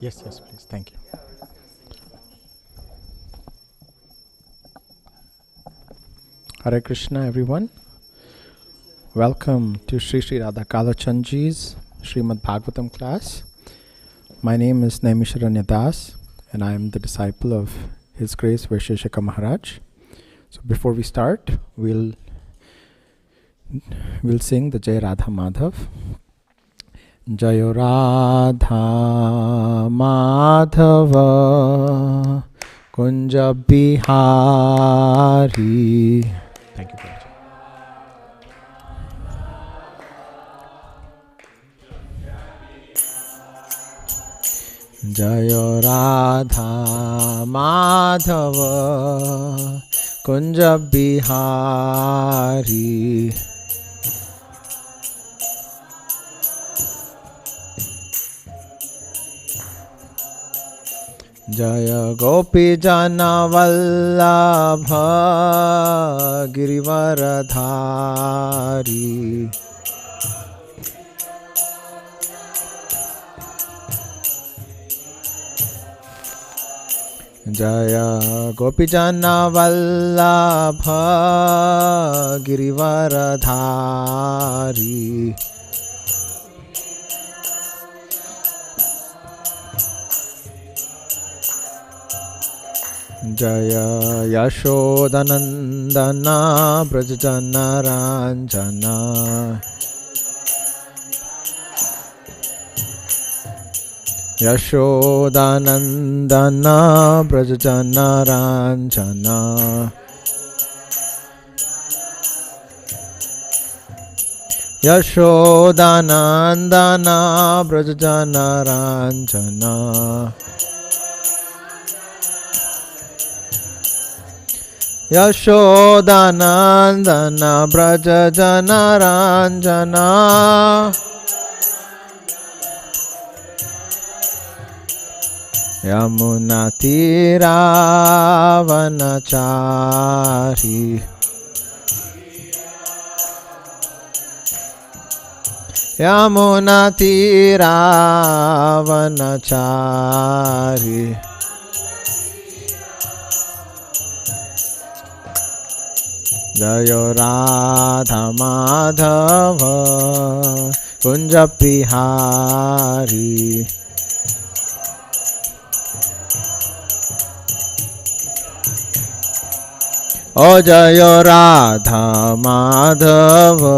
Yes, yes, please. Thank you. Hare Krishna, everyone. Welcome to Sri Sri Radha Kalachandji's Srimad Bhagavatam class. My name is Naimisharanya Das, and I am the disciple of His Grace Vaisheshika Maharaj. So before we start, we'll sing the Jai Radha Madhav. Jayo Radha Madhava Kunja Bihari. Thank you, Prabhuji. Jayo Radha Madhava Kunja Bihari. Jaya Gopi Jana Vallabha Girivaradhari. Jaya Gopi Jana Vallabha Girivaradhari. Jaya Yashodanandana Brajajana Ranjana. Yashodanandana Brajajana Ranjana. Yashodanandana Brajajana Ranjana. Yashodanandana Brajajana Ranjana. Yamuna Tira Vanachari. Yamuna Tira Vanachari. Jayo Radha Madhava Kunja Bihari. O Jayo Radha Madhava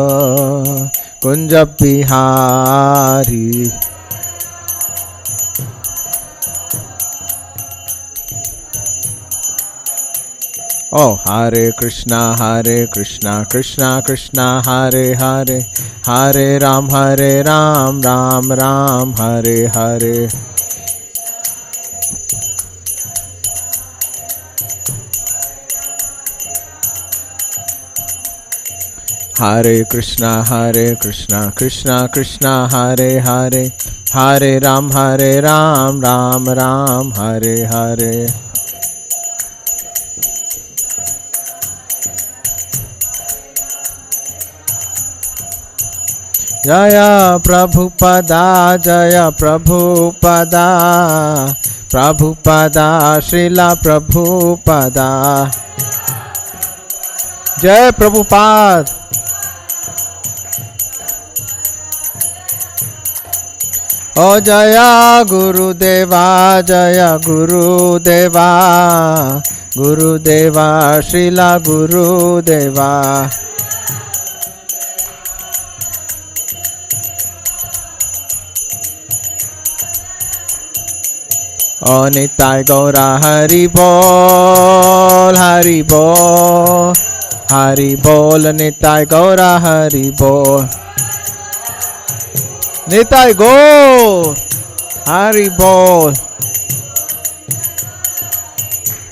Kunja Bihari. Oh, Hare Krishna, Krishna Krishna, Hare Hare, Hare Ram, Ram Ram, Hare Hare. Hare Krishna, Krishna Krishna, Hare Hare, Hare Ram, Ram Ram, Hare Hare. Jaya Prabhupada, Jaya Prabhupada, Prabhupada, Srila Prabhupada. Jai Prabhupada. O Jaya Gurudeva, Jaya Gurudeva, Gurudeva, Srila Gurudeva. O Nitai Gaura Hari Bol, Hari Bol, Hari Bol, Nitai Gaura Hari Bol. Nitai Gaur Hari Bol.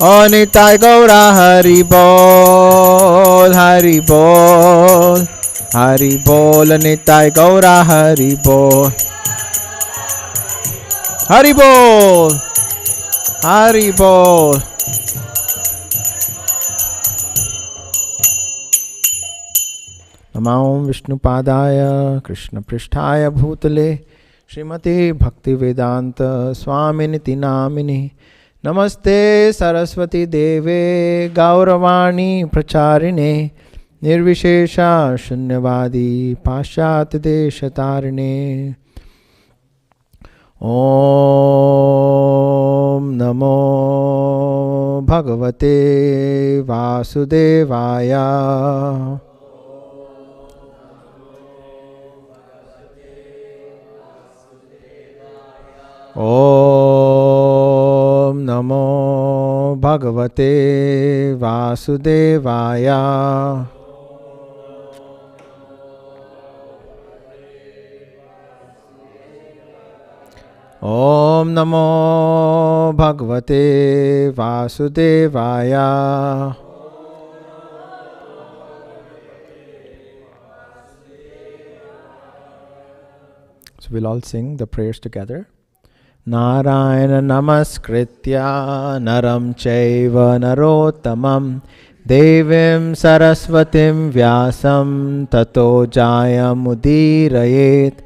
O Nitai Gaura Hari Bol, Hari Bol, Hari Bol, Nitai Gaura Hari Bol. Hari Bol, Hari Bol. Namo Vishnupadaya Krishna Pristhaya Bhutale Srimati Bhaktivedanta Swaminiti Namini Namaste Saraswati Deve Gauravani Pracharine Nirvishesha Shunyavadi Pashat Deshatarine Om Namo Bhagavate Vasudevaya. Om Namo Bhagavate Vasudevaya. Om Namo Bhagavate Vasudevaya. So we'll all sing the prayers together. Narayana Namaskritya Naram Chaiva Narottamam Devim Saraswatim Vyasam Tato Jayam Udirayet.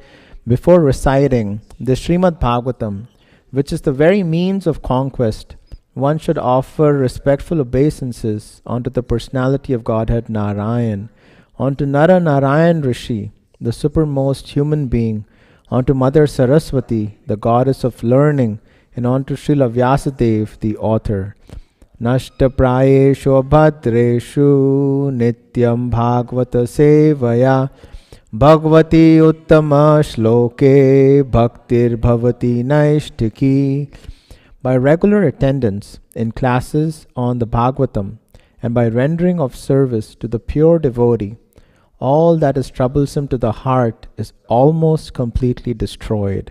Before reciting the Srimad Bhagavatam, which is the very means of conquest, one should offer respectful obeisances unto the personality of Godhead Narayan, unto Nara Narayan Rishi, the supermost human being, unto Mother Saraswati, the goddess of learning, and unto Srila Vyasadev, the author. Nashta prayeshu bhadreshu nityam bhagavata sevaya Bhagavati uttama shloke bhaktir bhavati naishtiki. By regular attendance in classes on the Bhagavatam and by rendering of service to the pure devotee, all that is troublesome to the heart is almost completely destroyed,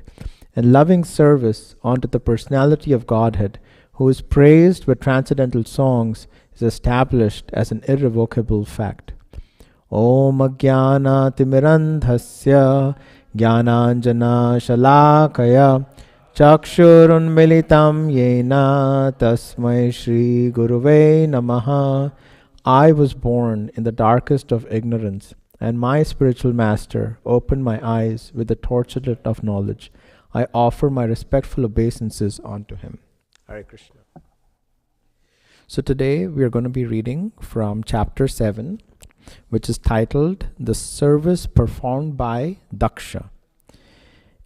and loving service unto the personality of Godhead, who is praised with transcendental songs, is established as an irrevocable fact. Om Ajnana Timirandhasya Jnananjana Shalakaya Chakshurunmilitam Yena Tasmai Shri Guruve Namaha. I was born in the darkest of ignorance, and my spiritual master opened my eyes with the torchlight of knowledge. I offer my respectful obeisances unto him. Hare Krishna. So today we are going to be reading from chapter 7, which is titled The Service Performed by Daksha.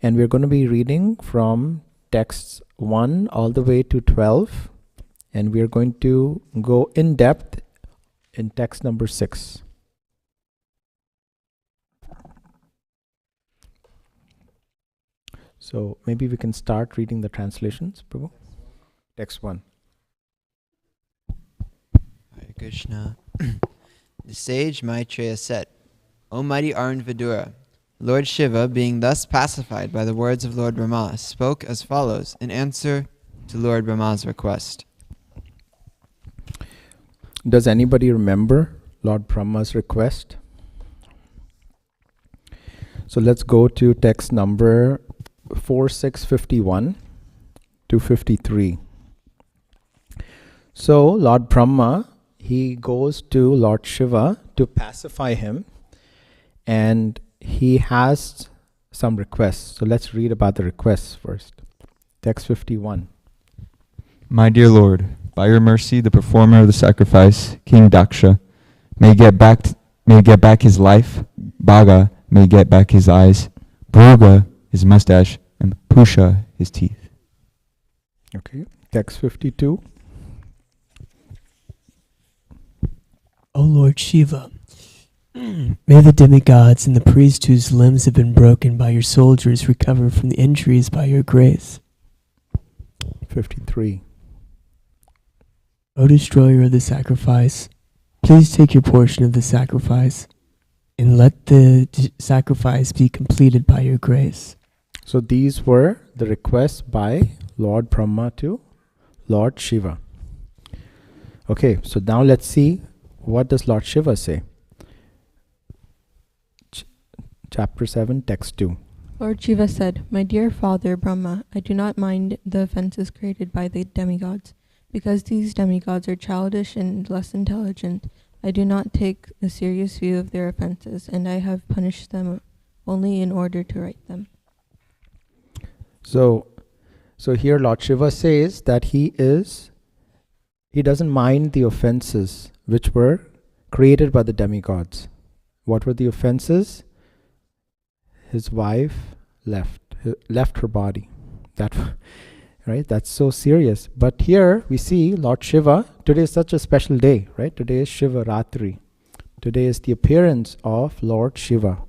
And we're going to be reading from texts 1 all the way to 12. And we're going to go in depth in text number 6. So maybe we can start reading the translations, Prabhu. Text 1. Hare Krishna. The sage Maitreya said, O mighty Arun Vidura, Lord Shiva, being thus pacified by the words of Lord Brahma, spoke as follows in answer to Lord Brahma's request. Does anybody remember Lord Brahma's request? So let's go to text number 4651 to 53. So Lord Brahma, he goes to Lord Shiva to pacify him, and he has some requests. So let's read about the requests first. Text 51. My dear Lord, by your mercy, the performer of the sacrifice, King Daksha, may get back his life, Bhaga may get back his eyes, Bhuga his mustache, and Pusha his teeth. Okay. Text 52. O Lord Shiva, may the demigods and the priests whose limbs have been broken by your soldiers recover from the injuries by your grace. 53. O destroyer of the sacrifice, please take your portion of the sacrifice, and let the sacrifice be completed by your grace. So these were the requests by Lord Brahma to Lord Shiva. Okay, so now let's see, what does Lord Shiva say? Chapter 7, text 2. Lord Shiva said, My dear father Brahma, I do not mind the offenses created by the demigods. Because these demigods are childish and less intelligent, I do not take a serious view of their offenses, and I have punished them only in order to right them. So here Lord Shiva says that he doesn't mind the offenses which were created by the demigods. What were the offenses? His wife left her body. Right? That's so serious. But here we see Lord Shiva. Today is such a special day, right? Today is Shiva Ratri. Today is the appearance of Lord Shiva.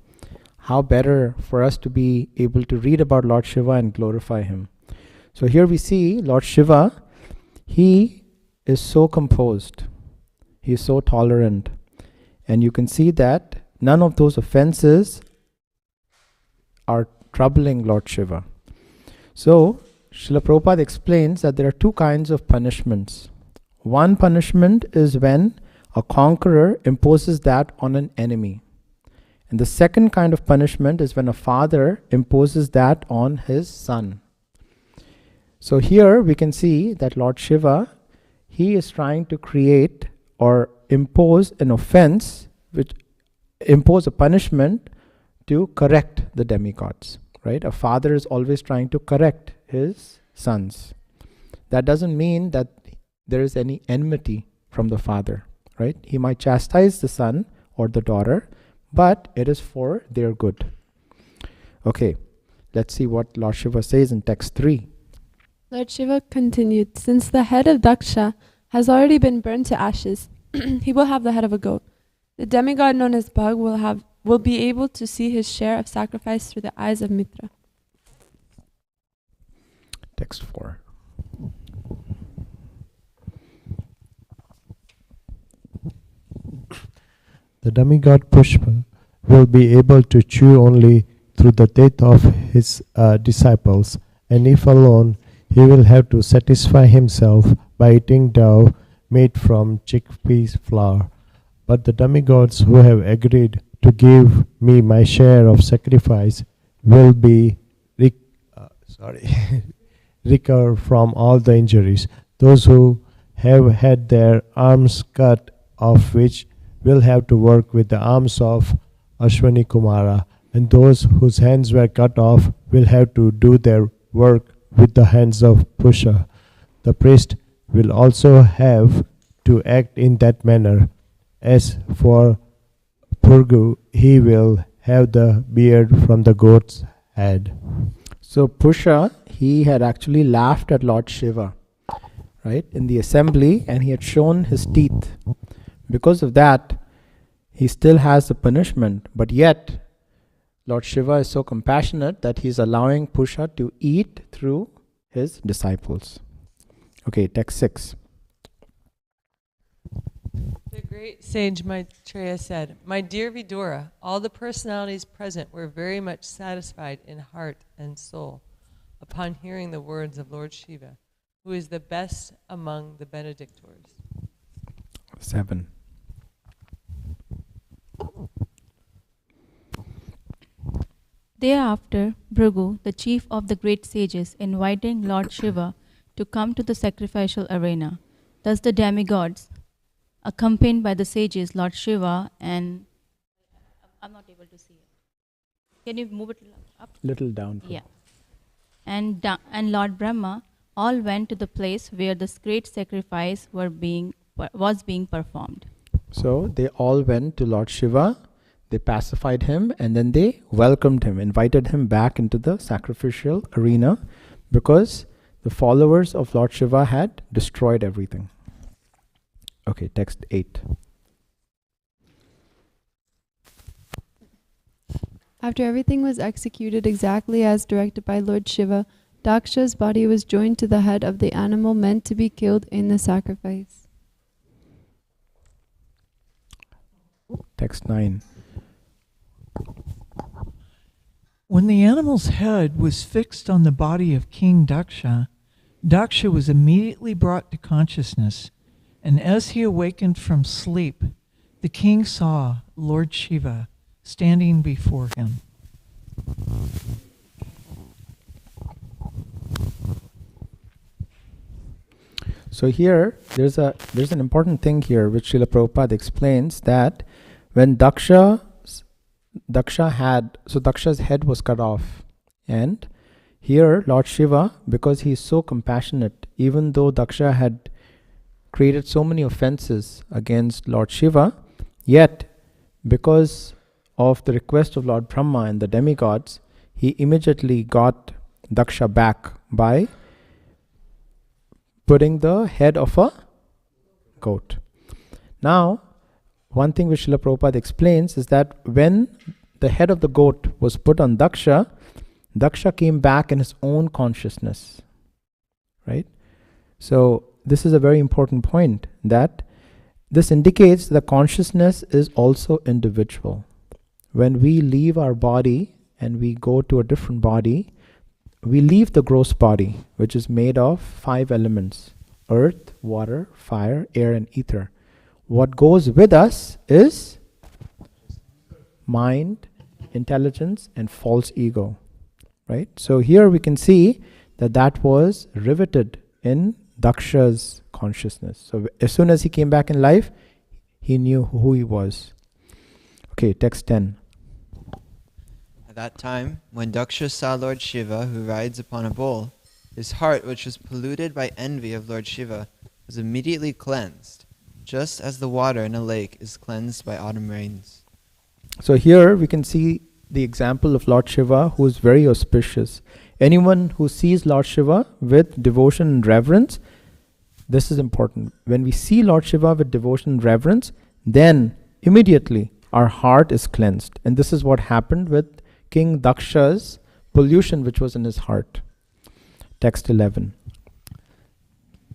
How better for us to be able to read about Lord Shiva and glorify him. So here we see Lord Shiva, he is so composed. He is so tolerant. And you can see that none of those offenses are troubling Lord Shiva. So Srila Prabhupada explains that there are two kinds of punishments. One punishment is when a conqueror imposes that on an enemy. And the second kind of punishment is when a father imposes that on his son. So here we can see that Lord Shiva, he is trying to create or impose an offense, impose a punishment to correct the demigods, right? A father is always trying to correct his sons. That doesn't mean that there is any enmity from the father, right? He might chastise the son or the daughter, but it is for their good. Okay, let's see what Lord Shiva says in text 3. Lord Shiva continued, since the head of Daksha has already been burned to ashes, he will have the head of a goat. The demigod known as Bhag will be able to see his share of sacrifice through the eyes of Mitra. Text 4. The demigod Pushpa will be able to chew only through the teeth of his disciples, and if alone, he will have to satisfy himself by eating dough made from chickpeas flour. But the demigods who have agreed to give me my share of sacrifice will be recover from all the injuries. Those who have had their arms cut off, which will have to work with the arms of Ashwani Kumara, and those whose hands were cut off will have to do their work with the hands of Pusha. The priest will also have to act in that manner. As for Purgu, he will have the beard from the goat's head. So Pusha, he had actually laughed at Lord Shiva, right, in the assembly, and he had shown his teeth. Because of that, he still has the punishment, but yet Lord Shiva is so compassionate that he is allowing Pusha to eat through his disciples. Okay, text 6. The great sage Maitreya said, "My dear Vidura, all the personalities present were very much satisfied in heart and soul upon hearing the words of Lord Shiva, who is the best among the benedictors." 7. Thereafter, Bhrigu, the chief of the great sages, inviting Lord Shiva to come to the sacrificial arena. Thus the demigods, accompanied by the sages, Lord Shiva, and I'm not able to see it. Can you move it up? Little down. Yeah. And Lord Brahma all went to the place where this great sacrifice was being performed. So they all went to Lord Shiva, they pacified him, and then they welcomed him, invited him back into the sacrificial arena, because the followers of Lord Shiva had destroyed everything. Okay, text 8. After everything was executed exactly as directed by Lord Shiva, Daksha's body was joined to the head of the animal meant to be killed in the sacrifice. Text 9. When the animal's head was fixed on the body of King Daksha, Daksha was immediately brought to consciousness, and as he awakened from sleep, the king saw Lord Shiva standing before him. So here, there's an important thing here which Srila Prabhupada explains, that when Daksha's head was cut off, and Here, Lord Shiva, because he is so compassionate, even though Daksha had created so many offenses against Lord Shiva, yet because of the request of Lord Brahma and the demigods, he immediately got Daksha back by putting the head of a goat. Now, one thing which Srila Prabhupada explains is that when the head of the goat was put on Daksha, Daksha came back in his own consciousness. Right? So, this is a very important point, that this indicates that consciousness is also individual. When we leave our body and we go to a different body, we leave the gross body, which is made of 5 elements: earth, water, fire, air, and ether. What goes with us is mind, intelligence, and false ego. Right? So here we can see that was riveted in Daksha's consciousness. So as soon as he came back in life, he knew who he was. Okay, text 10. At that time, when Daksha saw Lord Shiva, who rides upon a bull, his heart, which was polluted by envy of Lord Shiva, was immediately cleansed, just as the water in a lake is cleansed by autumn rains. So here we can see the example of Lord Shiva, who is very auspicious. Anyone who sees Lord Shiva with devotion and reverence, this is important. When we see Lord Shiva with devotion and reverence, then immediately our heart is cleansed. And this is what happened with King Daksha's pollution which was in his heart. Text 11.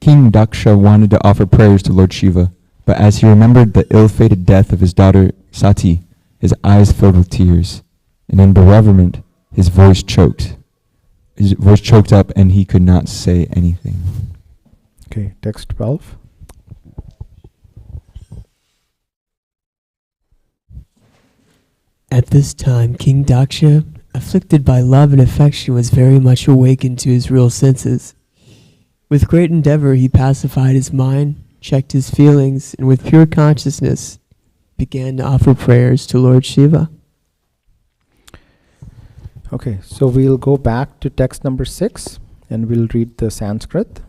King Daksha wanted to offer prayers to Lord Shiva, but as he remembered the ill-fated death of his daughter Sati, his eyes filled with tears, and in bewilderment his voice choked. His voice choked up and he could not say anything. Okay, text 12. At this time, King Daksha, afflicted by love and affection, was very much awakened to his real senses. With great endeavor, he pacified his mind, checked his feelings, and with pure consciousness, began to offer prayers to Lord Shiva. Okay, so we'll go back to text number 6 and we'll read the Sanskrit.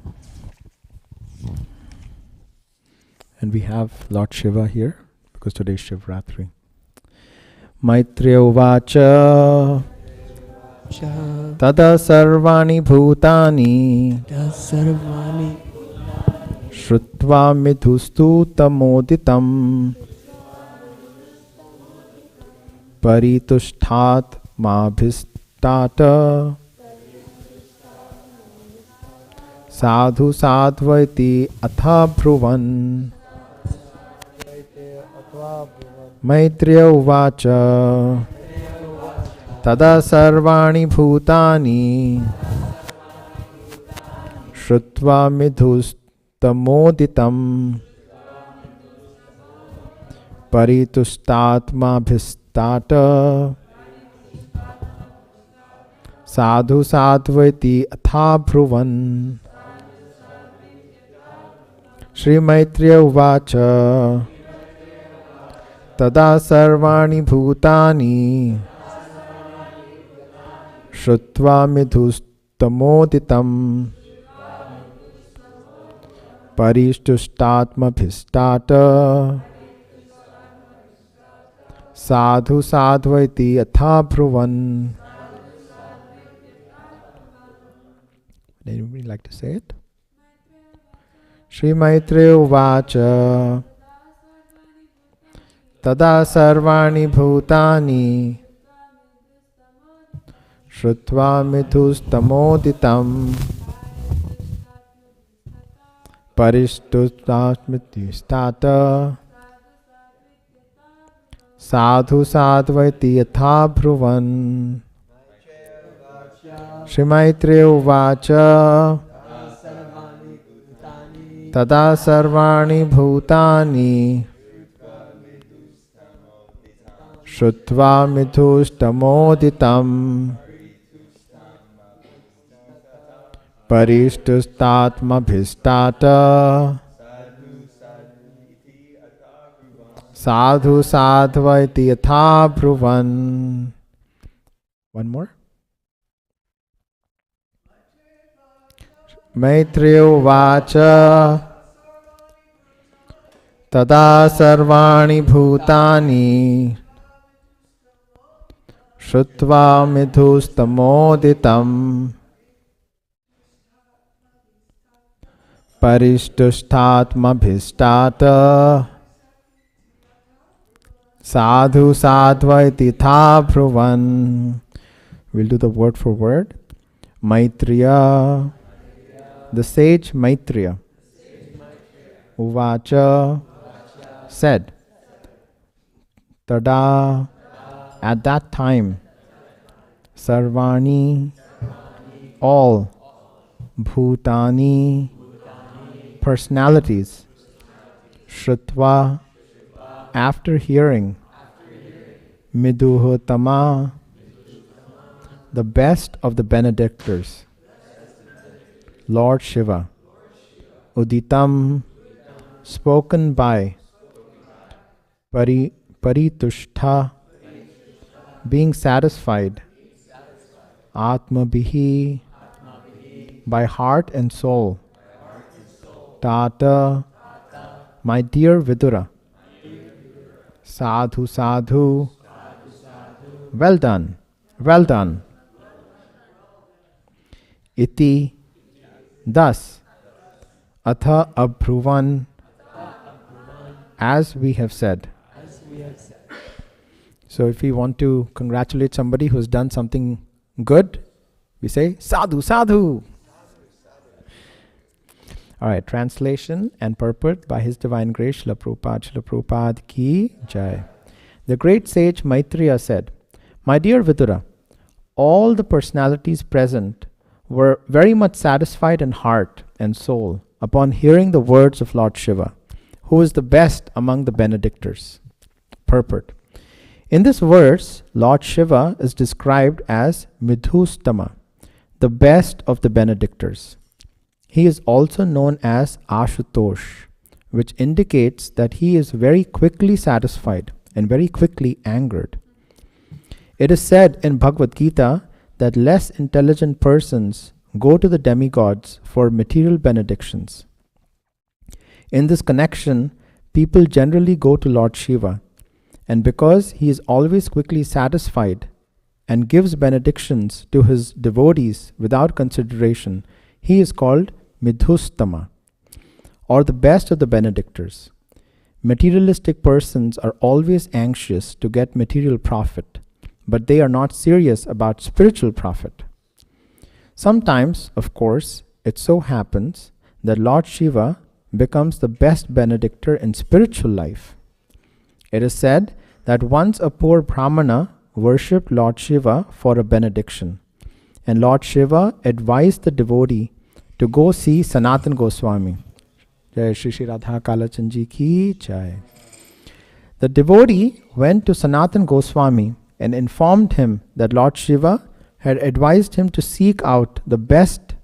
And we have Lord Shiva here because today is Shivratri. Maitreya uvacha tada sarvani bhutani shrutva midhustu tamoditam paritushtat mabhistata sadhu sadvaiti atha bhruvan. Maitreya uvacha tada sarvani bhutani shrutva midhustamoditam paritushtatmabhistata sadhu sadvaiti atha bhruvan. Shri Maitreya uvacha tada sarvani bhutani shrutva midhustamoditam parishtushtatmabhistata sadhu sadvaiti atha bhruvan. Would anybody like to say it? Shri Maitreya uvacha tada sarvani bhutani shrutva midhustamoditam parishtushtatmabhistata sadhu sadvaiti atha bhruvan. Shri Maitreya uvacha tada sarvani bhutani shrutva midhustamoditam parishtushtatmabhistata sadhu sadvaiti atha bhruvan. One more. Maitreya Vacha Tada Sarvani Bhutani Shrutva Midhustamoditam Parishtushtatmabhistata Sadhu Sadvaiti Bhruvan. We'll do the word for word. Maitreya, the sage Maitreya, Uvacha, said, Tada, at that time, Sarvani, all, Bhutani, personalities, Shrutva, after hearing, Miduhutama, the best of the benedictors, Lord Shiva, Uditam, spoken by, Paritushta, being satisfied, Atmabhihi, by heart and soul, Tata, my dear Vidura, Sadhu Sadhu, well done, well done. Iti, thus, Atha Abhruvan, as we have said. So if we want to congratulate somebody who's done something good, we say Sadhu Sadhu. Alright, translation and purport by His Divine Grace Srila Prabhupada Ki Jai. The great sage Maitreya said, My dear Vidura, all the personalities present were very much satisfied in heart and soul upon hearing the words of Lord Shiva, who is the best among the benedictors. Purport. In this verse, Lord Shiva is described as Midhustama, the best of the benedictors. He is also known as Ashutosh, which indicates that he is very quickly satisfied and very quickly angered. It is said in Bhagavad Gita that less intelligent persons go to the demigods for material benedictions. In this connection, people generally go to Lord Shiva, and because he is always quickly satisfied and gives benedictions to his devotees without consideration, he is called Midhustama, or the best of the benedictors. Materialistic persons are always anxious to get material profit, but they are not serious about spiritual profit. Sometimes, of course, it so happens that Lord Shiva becomes the best benedictor in spiritual life. It is said that once a poor Brahmana worshipped Lord Shiva for a benediction, and Lord Shiva advised the devotee to go see Sanatan Goswami. Jai Shri Shri Radha Kalachan Ji Ki Jai. The devotee went to Sanatan Goswami and informed him that Lord Shiva had advised him to seek out the best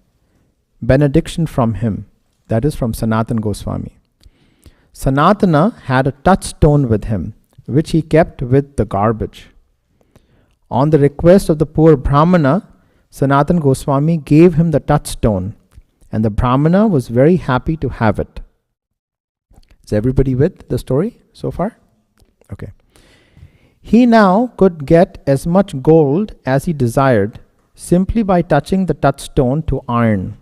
benediction from him, that is from Sanatan Goswami. Sanatana had a touchstone with him, which he kept with the garbage. On the request of the poor Brahmana, Sanatan Goswami gave him the touchstone, and the Brahmana was very happy to have it. Is everybody with the story so far? Okay. He now could get as much gold as he desired simply by touching the touchstone to iron.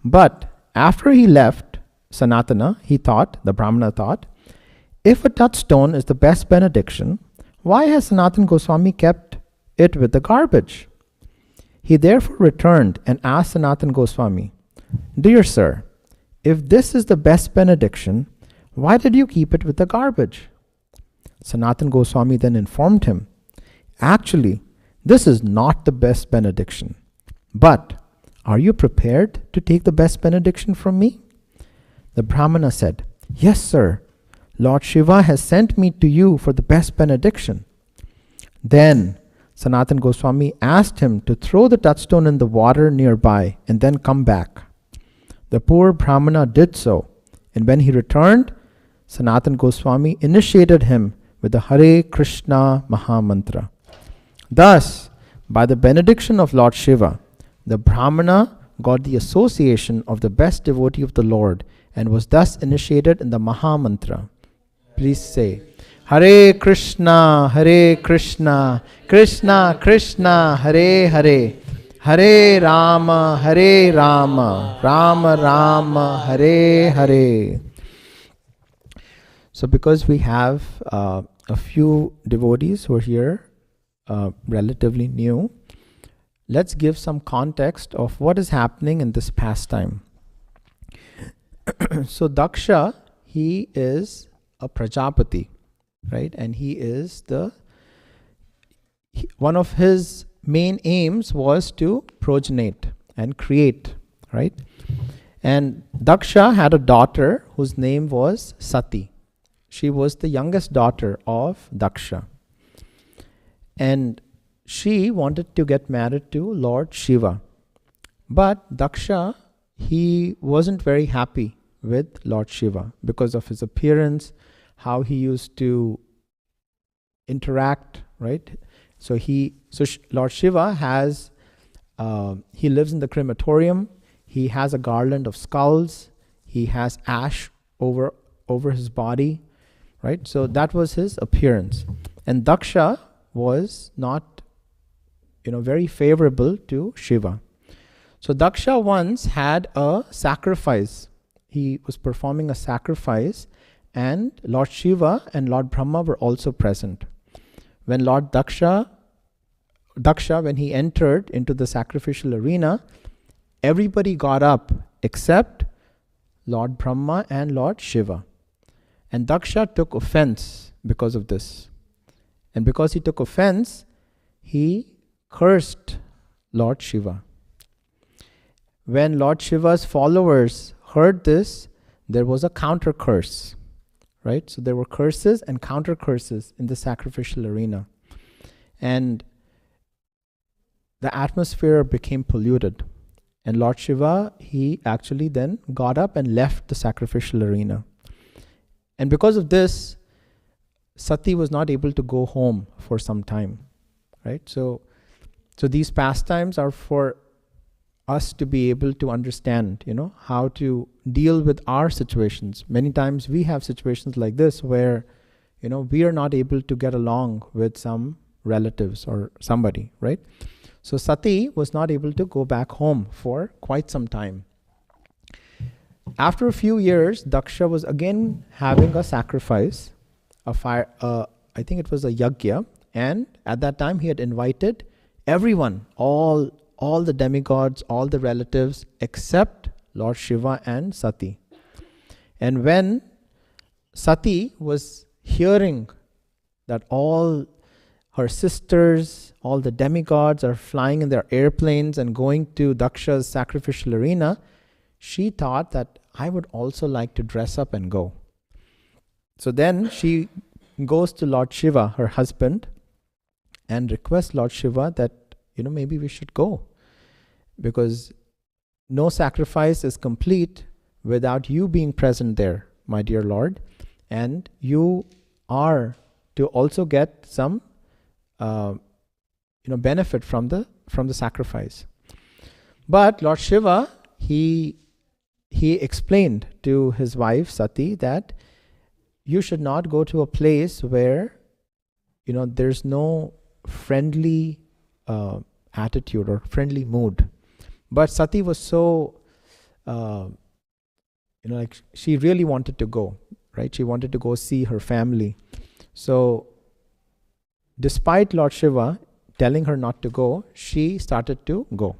But after he left Sanatana, the Brahmana thought, if a touchstone is the best benediction, why has Sanatan Goswami kept it with the garbage? He therefore returned and asked Sanatan Goswami, Dear sir, if this is the best benediction, why did you keep it with the garbage? Sanatan Goswami then informed him, Actually, this is not the best benediction. But are you prepared to take the best benediction from me? The Brahmana said, Yes, sir. Lord Shiva has sent me to you for the best benediction. Then Sanatan Goswami asked him to throw the touchstone in the water nearby and then come back. The poor Brahmana did so, and when he returned, Sanatan Goswami initiated him with the Hare Krishna Mahamantra. Thus, by the benediction of Lord Shiva, the Brahmana got the association of the best devotee of the Lord and was thus initiated in the Maha Mantra. Please say, Hare Krishna, Krishna Krishna, Hare Hare, Hare Rama, Rama Rama, Hare Hare. So because we have a few devotees who are here, relatively new, let's give some context of what is happening in this pastime. So Daksha, he is a Prajapati, right? And he is one of his main aims was to progenate and create, right? And Daksha had a daughter whose name was Sati. She was the youngest daughter of Daksha. And she wanted to get married to Lord Shiva. But Daksha, he wasn't very happy with Lord Shiva because of his appearance, how he used to interact, right? So Lord Shiva has, he lives in the crematorium. He has a garland of skulls. He has ash over his body, right? So that was his appearance. And Daksha was not, very favorable to Shiva. So Daksha once had a sacrifice. He was performing a sacrifice, and Lord Shiva and Lord Brahma were also present. When Lord Daksha, when he entered into the sacrificial arena, everybody got up except Lord Brahma and Lord Shiva. And Daksha took offense because of this. And because he took offense, he cursed Lord Shiva. When Lord Shiva's followers heard this, there was a counter curse, right? So there were curses and counter curses in the sacrificial arena. And the atmosphere became polluted. And Lord Shiva, he actually then got up and left the sacrificial arena. And because of this, Sati was not able to go home for some time, right? So these pastimes are for us to be able to understand, how to deal with our situations. Many times we have situations like this where, we are not able to get along with some relatives or somebody, right? So Sati was not able to go back home for quite some time. After a few years, Daksha was again having a sacrifice, I think it was a yagya, and at that time he had invited everyone, all the demigods, all the relatives, except Lord Shiva and Sati. And when Sati was hearing that all her sisters, all the demigods are flying in their airplanes and going to Daksha's sacrificial arena, she thought that I would also like to dress up and go. So then she goes to Lord Shiva, her husband, and requests Lord Shiva that, maybe we should go. Because no sacrifice is complete without you being present there, my dear Lord. And you are to also get some benefit from the sacrifice. But Lord Shiva, he explained to his wife Sati that you should not go to a place where there's no friendly attitude or friendly mood. But Sati was so she really wanted to go, right? She wanted to go see her family. So despite Lord Shiva telling her not to go, she started to go.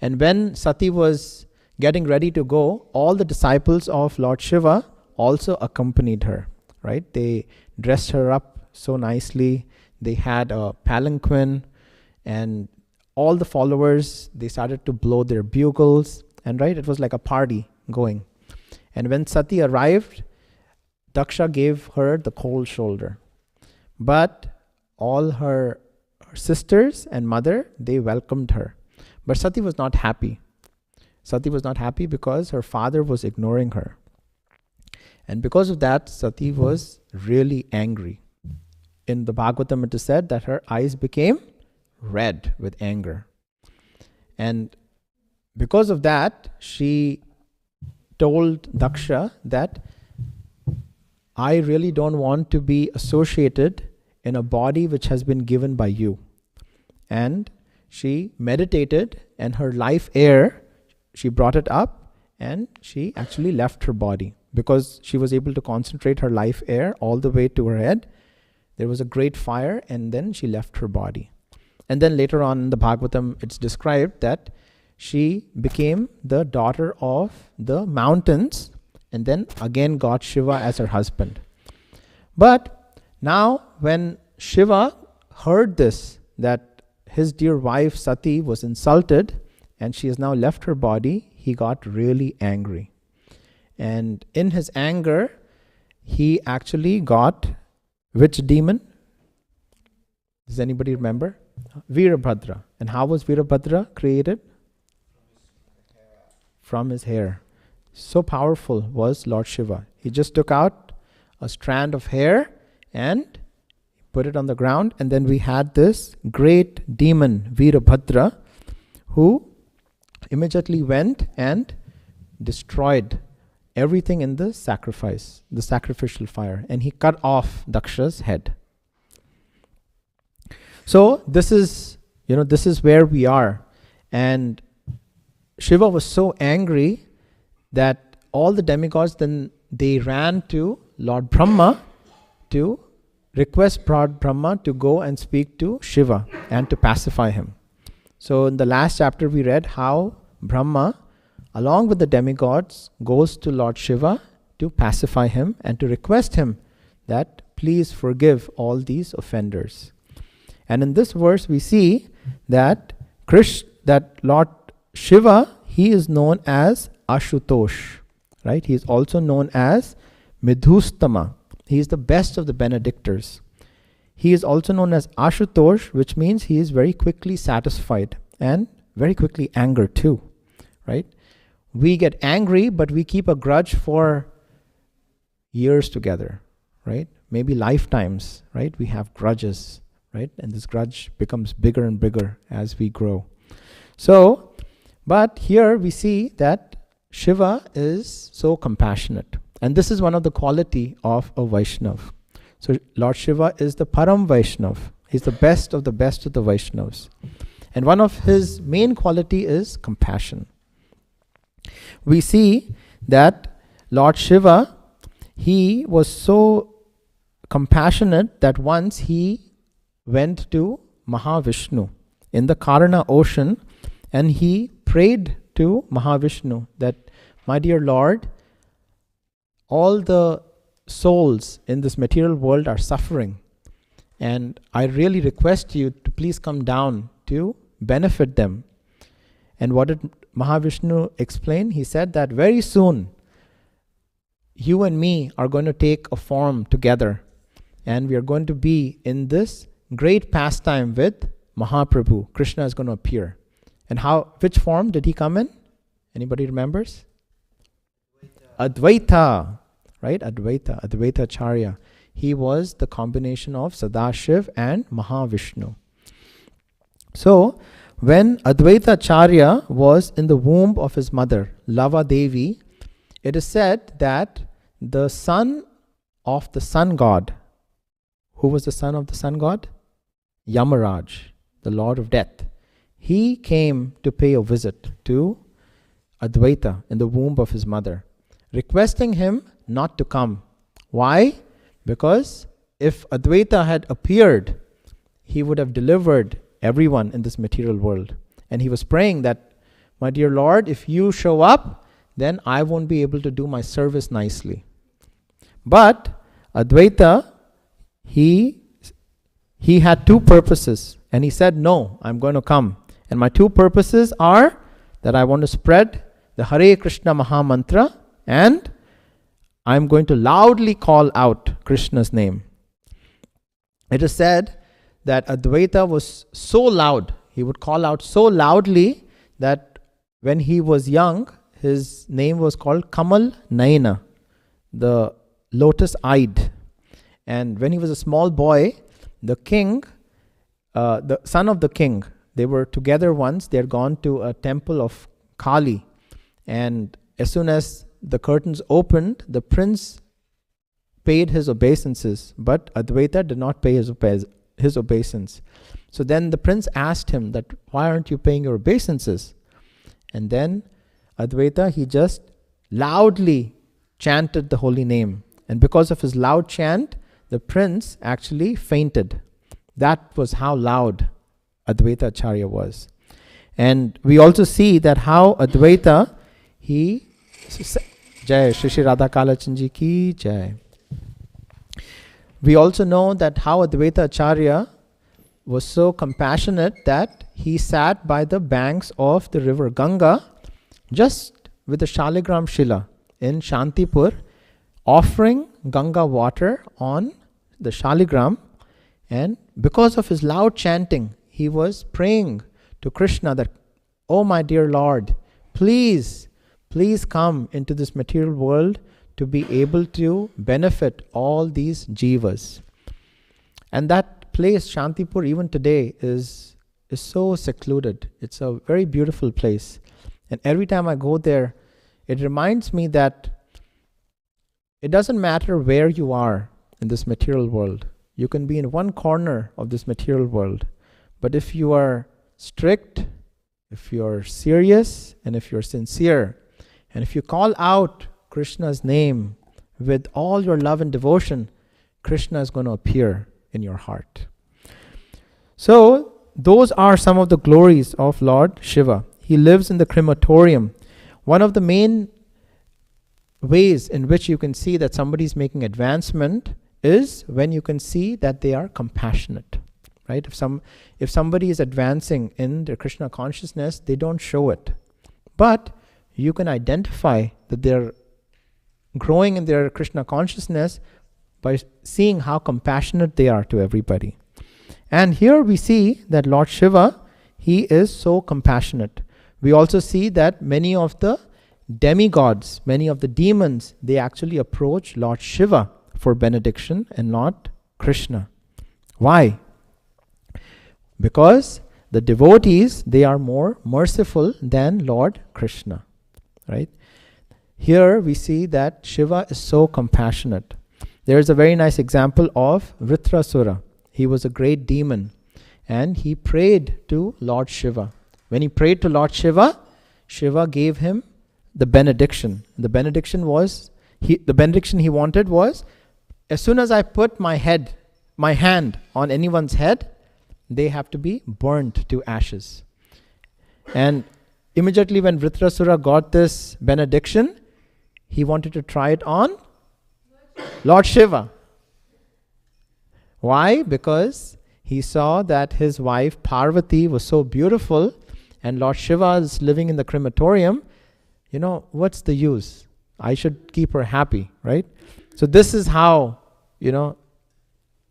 And when Sati was getting ready to go, all the disciples of Lord Shiva also accompanied her, right? They dressed her up so nicely. They had a palanquin, and all the followers, they started to blow their bugles, and right, it was like a party going. And when Sati arrived, Daksha gave her the cold shoulder. But all her sisters and mother, they welcomed her. But Sati was not happy. Sati was not happy because her father was ignoring her. And because of that, Sati was really angry. In the Bhagavatam, it is said that her eyes became red with anger. And because of that, she told Daksha that I really don't want to be associated in a body which has been given by you. And she meditated, and her life air, she brought it up, and she actually left her body because she was able to concentrate her life air all the way to her head. There was a great fire, and then she left her body. And then later on in the Bhagavatam, it's described that she became the daughter of the mountains, and then again got Shiva as her husband. But now when Shiva heard this, that his dear wife Sati was insulted and she has now left her body, he got really angry. And in his anger, he actually got which demon? Does anybody remember? Virabhadra. And how was Virabhadra created? From his hair. So powerful was Lord Shiva. He just took out a strand of hair and put it on the ground, and then we had this great demon Virabhadra who immediately went and destroyed everything in the sacrifice, the sacrificial fire, and he cut off Daksha's head. So this is where we are. And Shiva was so angry that all the demigods, then they ran to Lord Brahma to request Lord Brahma to go and speak to Shiva and to pacify him. So in the last chapter we read how Brahma, along with the demigods, goes to Lord Shiva to pacify him and to request him that please forgive all these offenders. And in this verse we see that Lord Shiva, he is known as Ashutosh, right? He is also known as Midhustama. He is the best of the Benedictors. He is also known as Ashutosh, which means he is very quickly satisfied and very quickly angered too, right? We get angry, but we keep a grudge for years together, right? Maybe lifetimes, right? We have grudges, right? And this grudge becomes bigger and bigger as we grow. So, but here we see that Shiva is so compassionate. And this is one of the quality of a Vaishnav. So Lord Shiva is the Param Vaishnav. He's the best of the Vaishnavas. And one of his main quality is compassion. We see that Lord Shiva, he was so compassionate that once he went to Mahavishnu in the Karana ocean, and he prayed to Mahavishnu that, my dear Lord, all the souls in this material world are suffering, and I really request you to please come down to benefit them. And what did Mahavishnu explain? He said that very soon you and me are going to take a form together, and we are going to be in this great pastime with Mahaprabhu. Krishna is going to appear. And which form did he come in? Anybody remembers? Advaita, right? Advaita Acharya. He was the combination of Sadashiv and Mahavishnu. So, when Advaita Acharya was in the womb of his mother, Lava Devi, it is said that the son of the sun god, who was the son of the sun god? Yamaraj, the lord of death. He came to pay a visit to Advaita in the womb of his mother, requesting him not to come. Why? Because if Advaita had appeared, he would have delivered everyone in this material world. And he was praying that, my dear Lord, if you show up, then I won't be able to do my service nicely. But Advaita, he had two purposes, and he said, no, I'm going to come. And my two purposes are that I want to spread the Hare Krishna Maha Mantra, and I'm going to loudly call out Krishna's name. It is said that Advaita was so loud, he would call out so loudly that when he was young, his name was called Kamal Nayana, the lotus-eyed. And when he was a small boy, the king, the son of the king, they were together once. They had gone to a temple of Kali. And as soon as the curtains opened, the prince paid his obeisances, but Advaita did not pay his obeisance. So then the prince asked him that, why aren't you paying your obeisances? And then Advaita, he just loudly chanted the holy name. And because of his loud chant, the prince actually fainted. That was how loud Advaita Acharya was. And we also see that how Advaita, he... Jai Shri Shri Radha Kalachandji ki Jai. We also know that how Advaita Acharya was so compassionate that he sat by the banks of the river Ganga just with the Shaligram Shila in Shantipur, offering Ganga water on the Shaligram. And because of his loud chanting, he was praying to Krishna that, oh my dear Lord, please come into this material world to be able to benefit all these jivas. And that place, Shantipur, even today is so secluded. It's a very beautiful place. And every time I go there, it reminds me that it doesn't matter where you are in this material world. You can be in one corner of this material world. But if you are strict, if you're serious, and if you're sincere, and if you call out Krishna's name with all your love and devotion, Krishna is going to appear in your heart. So, those are some of the glories of Lord Shiva. He lives in the crematorium. One of the main ways in which you can see that somebody is making advancement is when you can see that they are compassionate. Right? If somebody is advancing in their Krishna consciousness, they don't show it. But you can identify that they're growing in their Krishna consciousness by seeing how compassionate they are to everybody. And here we see that Lord Shiva, he is so compassionate. We also see that many of the demigods, many of the demons, they actually approach Lord Shiva for benediction and not Krishna. Why? Because the devotees, they are more merciful than Lord Krishna. Right? Here we see that Shiva is so compassionate. There is a very nice example of Vritrasura. He was a great demon and he prayed to Lord Shiva. When he prayed to Lord Shiva, Shiva gave him the benediction. The benediction he wanted was, as soon as I put my hand on anyone's head, they have to be burnt to ashes. And immediately when Vritrasura got this benediction, he wanted to try it on Lord Shiva. Why? Because he saw that his wife Parvati was so beautiful and Lord Shiva is living in the crematorium. What's the use? I should keep her happy, right? So this is how,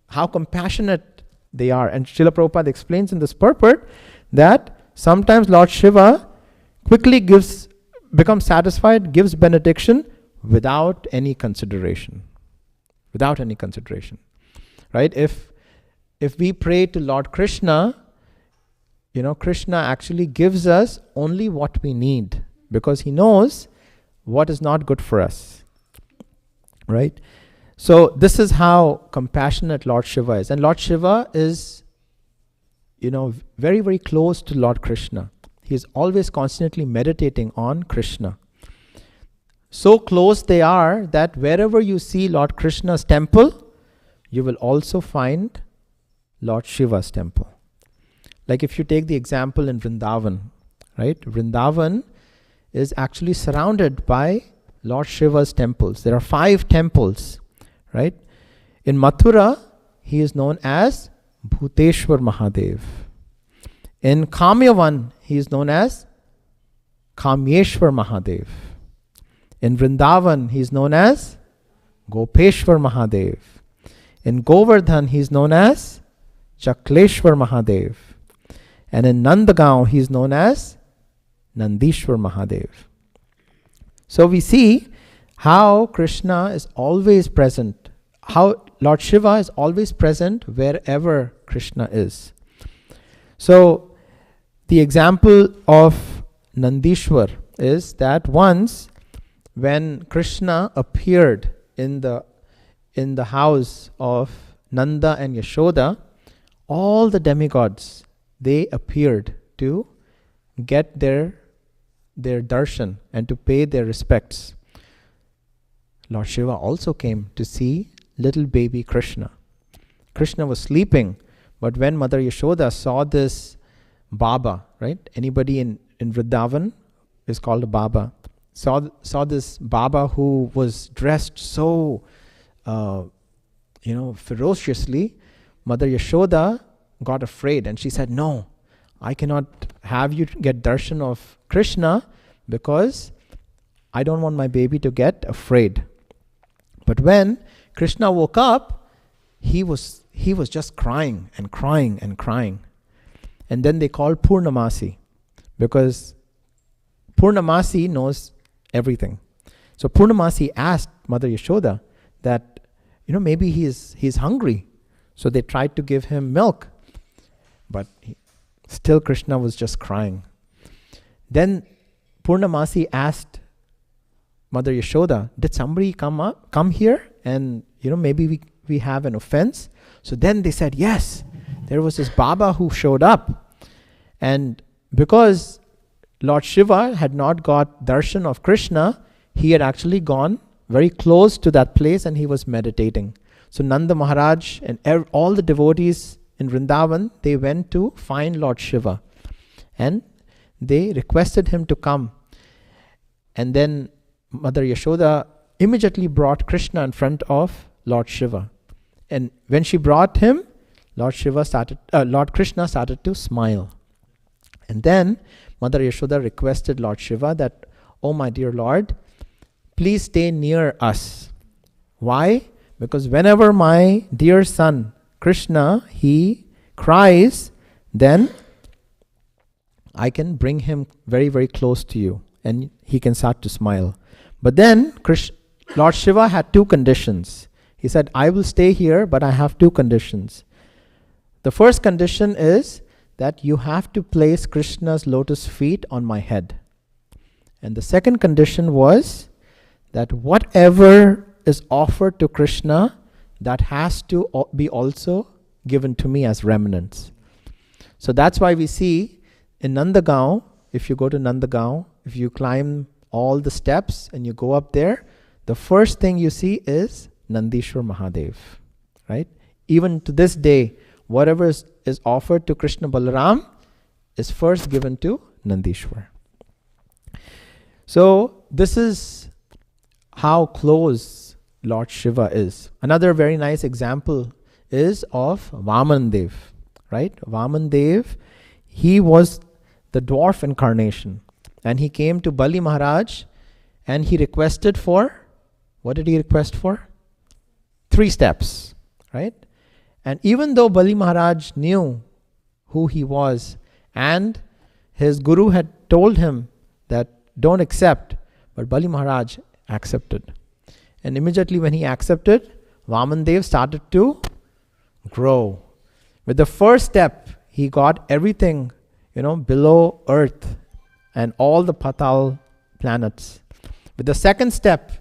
how compassionate they are. And Srila Prabhupada explains in this purport that sometimes Lord Shiva quickly becomes satisfied, gives benediction without any consideration. Without any consideration. Right? If we pray to Lord Krishna, Krishna actually gives us only what we need because he knows what is not good for us. Right? So this is how compassionate Lord Shiva is. And Lord Shiva is, very, very close to Lord Krishna. He is always constantly meditating on Krishna. So close they are that wherever you see Lord Krishna's temple, you will also find Lord Shiva's temple. Like if you take the example in Vrindavan, right? Vrindavan is actually surrounded by Lord Shiva's temples. There are 5 temples, right? In Mathura, he is known as Bhuteshwar Mahadev. In Kamyavan, he is known as Kamyeshwar Mahadev. In Vrindavan, he is known as Gopeshwar Mahadev. In Govardhan, he is known as Chakleshwar Mahadev. And in Nandagaon, he is known as Nandishwar Mahadev. So we see how Krishna is always present, how Lord Shiva is always present wherever Krishna is. So the example of Nandishwar is that once when Krishna appeared in the house of Nanda and Yashoda, all the demigods, they appeared to get their darshan and to pay their respects. Lord Shiva also came to see little baby Krishna. Krishna was sleeping, but when Mother Yashoda saw this Baba, right? Anybody in Vrindavan is called a Baba. Saw this Baba who was dressed so, ferociously. Mother Yashoda got afraid and she said, "No, I cannot have you get darshan of Krishna because I don't want my baby to get afraid." But when Krishna woke up, he was just crying and crying and crying. And then they called Purnamasi, because Purnamasi knows everything. So Purnamasi asked Mother Yashoda that, maybe he's hungry. So they tried to give him milk. But still Krishna was just crying. Then Purnamasi asked Mother Yashoda, did somebody come here and maybe we have an offense? So then they said, yes, there was this Baba who showed up. And because Lord Shiva had not got darshan of Krishna, he had actually gone very close to that place and he was meditating. So Nanda Maharaj and all the devotees in Vrindavan, they went to find Lord Shiva and they requested him to come. And then Mother Yashoda immediately brought Krishna in front of Lord Shiva. And when she brought him, Lord Krishna started to smile. And then Mother Yashoda requested Lord Shiva that, "Oh my dear Lord, please stay near us." Why? Because whenever my dear son Krishna, he cries, then I can bring him very, very close to you and he can start to smile. But then Lord Shiva had two conditions. He said, "I will stay here, but I have two conditions." The first condition is that you have to place Krishna's lotus feet on my head. And the second condition was that whatever is offered to Krishna, that has to be also given to me as remnants. So that's why we see in Nandagaon, if you go to Nandagaon, if you climb all the steps and you go up there, the first thing you see is Nandishwar Mahadev, right? Even to this day, whatever is offered to Krishna Balaram is first given to Nandishwar. So this is how close Lord Shiva is. Another very nice example is of Vaman Dev, right? Vaman Dev, he was the dwarf incarnation. And he came to Bali Maharaj and he requested for, what did he request for? 3 steps, right? And even though Bali Maharaj knew who he was and his guru had told him that don't accept, but Bali Maharaj accepted. And immediately when he accepted, Vaman Dev started to grow. With the first step, he got everything, below earth and all the Patal planets. With the second step,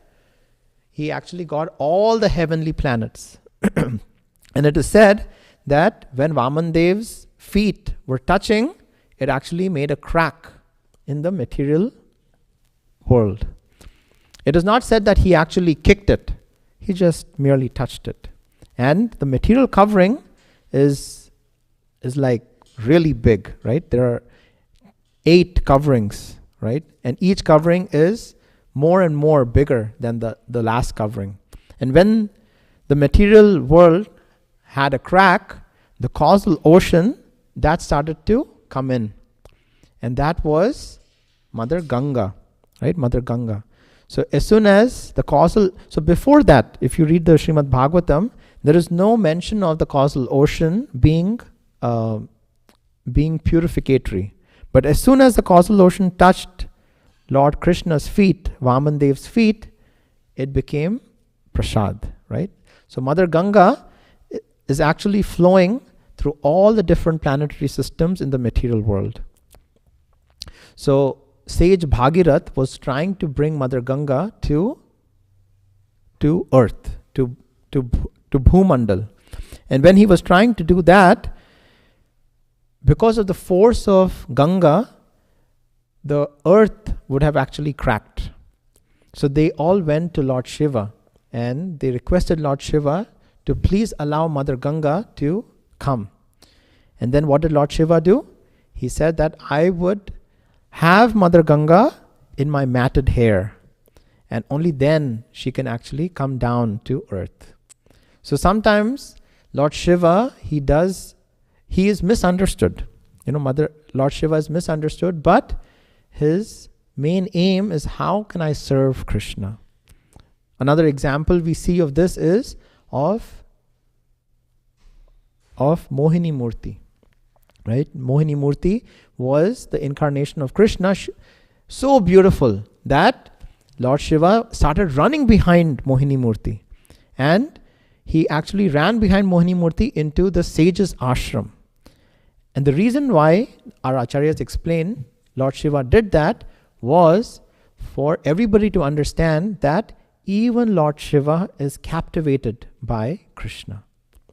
he actually got all the heavenly planets. And it is said that when Vaman Dev's feet were touching, it actually made a crack in the material world. It is not said that he actually kicked it. He just merely touched it. And the material covering is like really big, right? There are 8 coverings, right? And each covering is more and more bigger than the last covering. And when the material world had a crack, the causal ocean, that started to come in. And that was Mother Ganga, right? Mother Ganga. So as soon as the causal, so before that, if you read the Srimad Bhagavatam, there is no mention of the causal ocean being purificatory. But as soon as the causal ocean touched Lord Krishna's feet, Vaman Dev's feet, it became prasad, right? So Mother Ganga is actually flowing through all the different planetary systems in the material world. So sage Bhagirath was trying to bring Mother Ganga to earth, to Bhumandal. And when he was trying to do that, because of the force of Ganga, the earth would have actually cracked. So they all went to Lord Shiva and they requested Lord Shiva to please allow Mother Ganga to come. And then what did Lord Shiva do? He said that I would have Mother Ganga in my matted hair, and only then she can actually come down to earth. So sometimes Lord Shiva, he is misunderstood. Lord Shiva is misunderstood, but his main aim is, how can I serve Krishna? Another example we see of this is of Mohini Murti. Right? Mohini Murti was the incarnation of Krishna, so beautiful that Lord Shiva started running behind Mohini Murti. And he actually ran behind Mohini Murti into the sage's ashram. And the reason why our acharyas explain Lord Shiva did that was for everybody to understand that even Lord Shiva is captivated by Krishna.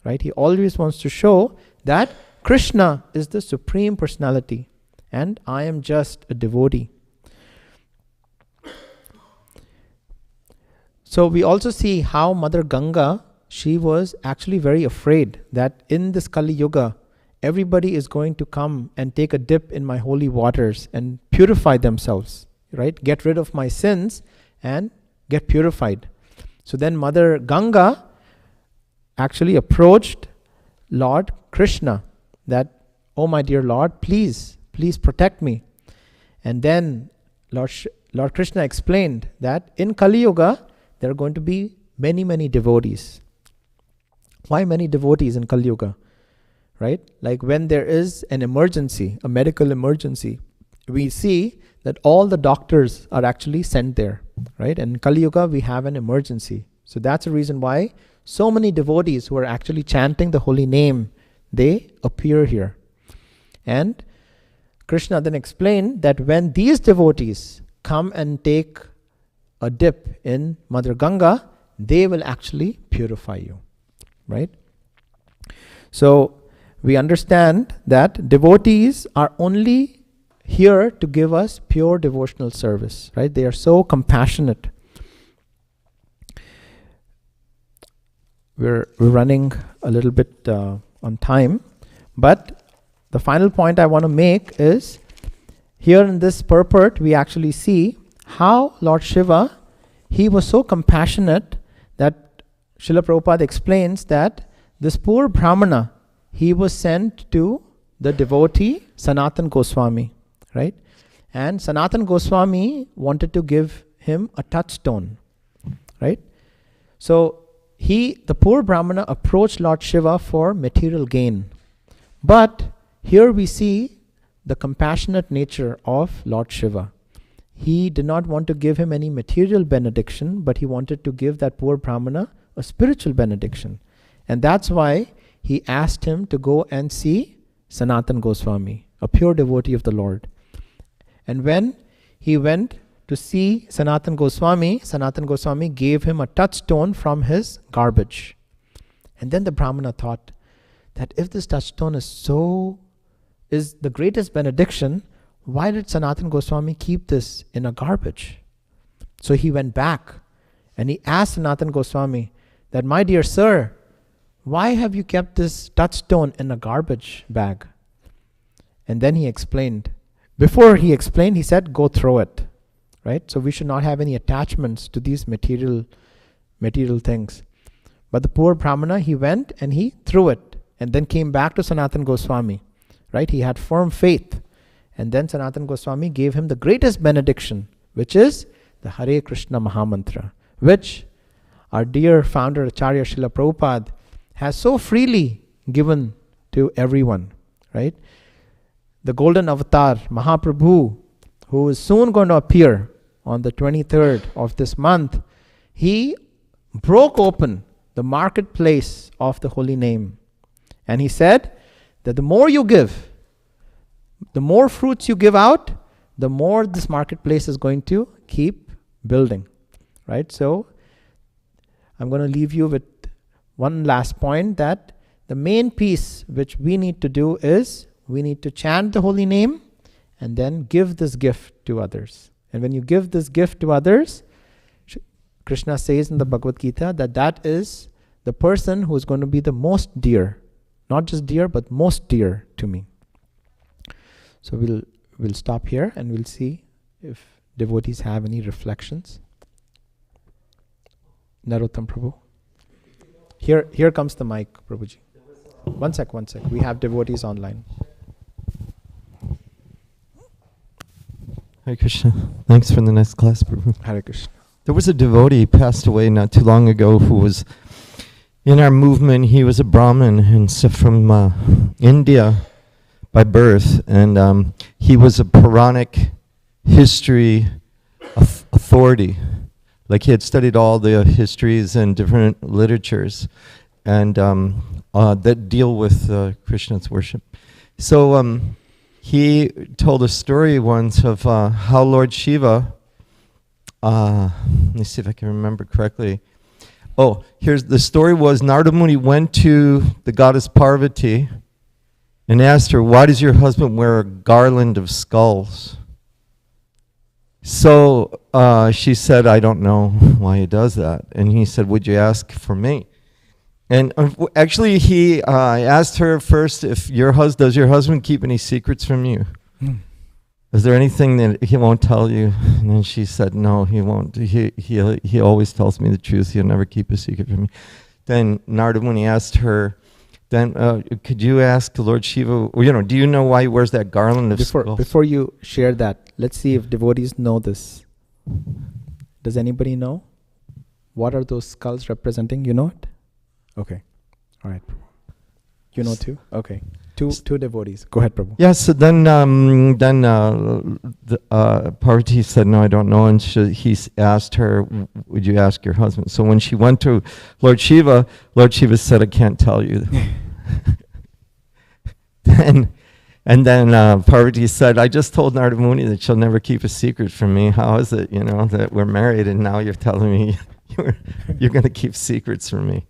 Right? He always wants to show that Krishna is the Supreme Personality and I am just a devotee. So we also see how Mother Ganga, she was actually very afraid that in this Kali Yuga, everybody is going to come and take a dip in my holy waters and purify themselves, right? Get rid of my sins and get purified. So then Mother Ganga actually approached Lord Krishna that, oh my dear Lord, please protect me. And then Lord Krishna explained that in Kali Yuga, there are going to be many, many devotees. Why many devotees in Kali Yuga? Right? Like when there is an emergency, a medical emergency, we see that all the doctors are actually sent there. Right? And in Kali Yuga, we have an emergency. So that's the reason why so many devotees who are actually chanting the holy name, they appear here. And Krishna then explained that when these devotees come and take a dip in Mother Ganga, they will actually purify you. Right? So we understand that devotees are only here to give us pure devotional service. Right? They are so compassionate. We're running a little bit on time, but the final point I want to make is, here in this purport we actually see how Lord Shiva, he was so compassionate that Srila Prabhupada explains that this poor Brahmana, he was sent to the devotee Sanatan Goswami, right? And Sanatan Goswami wanted to give him a touchstone, right? So the poor Brahmana approached Lord Shiva for material gain. But here we see the compassionate nature of Lord Shiva. He did not want to give him any material benediction, but he wanted to give that poor Brahmana a spiritual benediction. And that's why he asked him to go and see Sanatan Goswami, a pure devotee of the Lord. And when he went to see Sanatan Goswami gave him a touchstone from his garbage. And then the Brahmana thought that if this touchstone is the greatest benediction, why did Sanatan Goswami keep this in a garbage? So he went back and he asked Sanatan Goswami that, my dear sir, why have you kept this touchstone in a garbage bag? And then he explained. Before he explained, he said, go throw it. Right? So we should not have any attachments to these material things. But the poor Brahmana, he went and he threw it and then came back to Sanatan Goswami. Right? He had firm faith. And then Sanatan Goswami gave him the greatest benediction, which is the Hare Krishna Mahamantra, which our dear founder Acharya Srila Prabhupada has so freely given to everyone. Right? The golden avatar, Mahaprabhu, who is soon going to appear on the 23rd of this month, he broke open the marketplace of the holy name. And he said that the more you give, the more fruits you give out, the more this marketplace is going to keep building, right? So I'm going to leave you with one last point, that the main piece which we need to do is we need to chant the holy name and then give this gift to others. And when you give this gift to others, Krishna says in the Bhagavad Gita that that is the person who is going to be the most dear, not just dear, but most dear to me. So we'll stop here and we'll see if devotees have any reflections. Narottam Prabhu. Here comes the mic, Prabhuji. One sec. We have devotees online. Hare Krishna. Thanks for the nice class, Prabhu. Hare Krishna. There was a devotee passed away not too long ago who was in our movement. He was a Brahmin and from India by birth, and he was a Puranic history authority. Like he had studied all the histories and different literatures, and that deal with Krishna's worship. So he told a story once of how Lord Shiva, let me see if I can remember correctly. Oh, here's the story was Narada Muni went to the goddess Parvati and asked her, why does your husband wear a garland of skulls? So she said, I don't know why he does that. And he said, would you ask for me? And actually he asked her first, if does your husband keep any secrets from you? Is there anything that he won't tell you? And then she said, no, he won't. He always tells me the truth. He'll never keep a secret from me. Then Narada Muni asked her, then could you ask Lord Shiva, do you know why he wears that garland of skulls? Before you share that, let's see if devotees know this. Does anybody know? What are those skulls representing? You know it? Okay. All right, Prabhu. You know too? Okay. Two devotees. Go ahead, Prabhu. Yeah, so then Parvati said, no, I don't know. And he asked her, would you ask your husband? So when she went to Lord Shiva said, I can't tell you. And then Parvati said, I just told Narada Muni that she'll never keep a secret from me. How is it, that we're married and now you're telling me you're going to keep secrets from me?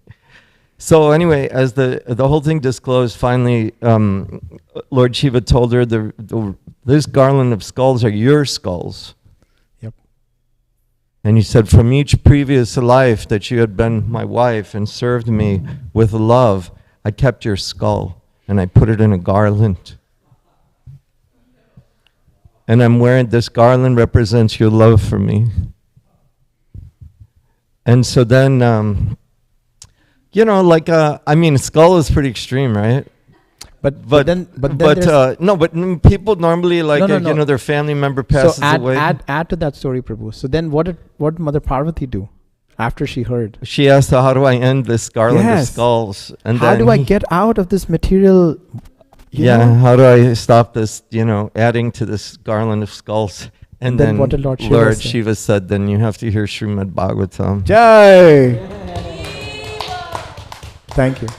So anyway, as the whole thing disclosed, finally, Lord Shiva told her, this garland of skulls are your skulls. Yep. And he said, from each previous life that you had been my wife and served me with love, I kept your skull and I put it in a garland. And I'm wearing this garland represents your love for me. And so then, a skull is pretty extreme, right? But people normally their family member passes away. Add to that story, Prabhu. So then what did Mother Parvati do after she heard? She asked, how do I end this garland of skulls? And how do I get out of this material? How do I stop this, adding to this garland of skulls? And then what did Lord Shiva said, then you have to hear Srimad Bhagavatam. Jai! Thank you.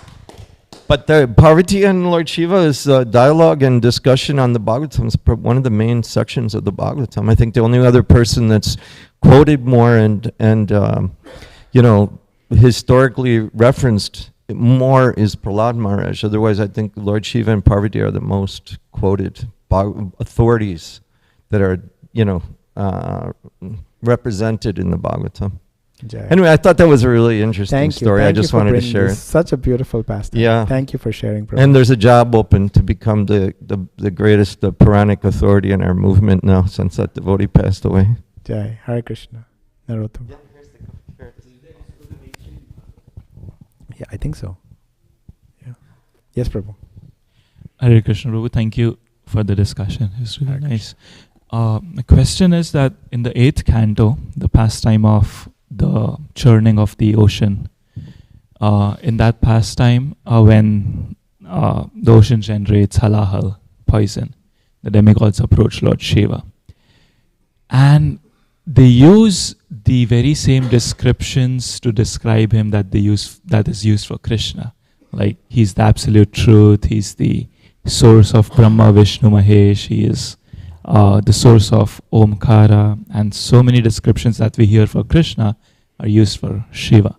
But the Parvati and Lord Shiva's dialogue and discussion on the Bhagavatam is one of the main sections of the Bhagavatam. I think the only other person that's quoted more and historically referenced more is Prahlad Maharaj. Otherwise, I think Lord Shiva and Parvati are the most quoted authorities that are, represented in the Bhagavatam. Jai. Anyway, I thought that was a really interesting story. I just wanted to share it. Such a beautiful pastime. Yeah. Thank you for sharing, Prabhu. And there's a job open to become the greatest Puranic authority in our movement now, since that devotee passed away. Jai. Hare Krishna. Narottam. Yeah, I think so. Yeah. Yes, Prabhu. Hare Krishna, Prabhu. Thank you for the discussion. It's really nice. The question is that in the 8th canto, the pastime of the churning of the ocean, in that pastime, when the ocean generates halahal, poison, the demigods approach Lord Shiva. And they use the very same descriptions to describe him that is used for Krishna. Like, he's the absolute truth, he's the source of Brahma, Vishnu, Mahesh, he is the source of Omkara, and so many descriptions that we hear for Krishna are used for Shiva.